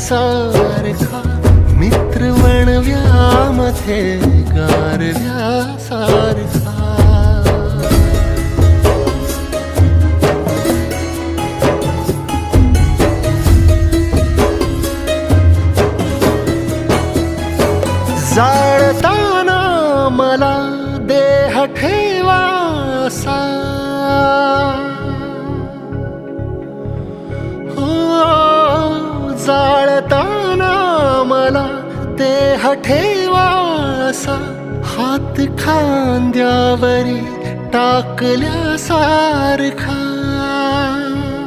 सारखा, मित्र वणव्यामध्ये गारव्यासारखा. जाळताना मला देह ठेवासा, हो जाळताना मला देह ठेवासा, हात खांद्यावरी टाकल्यासारखा.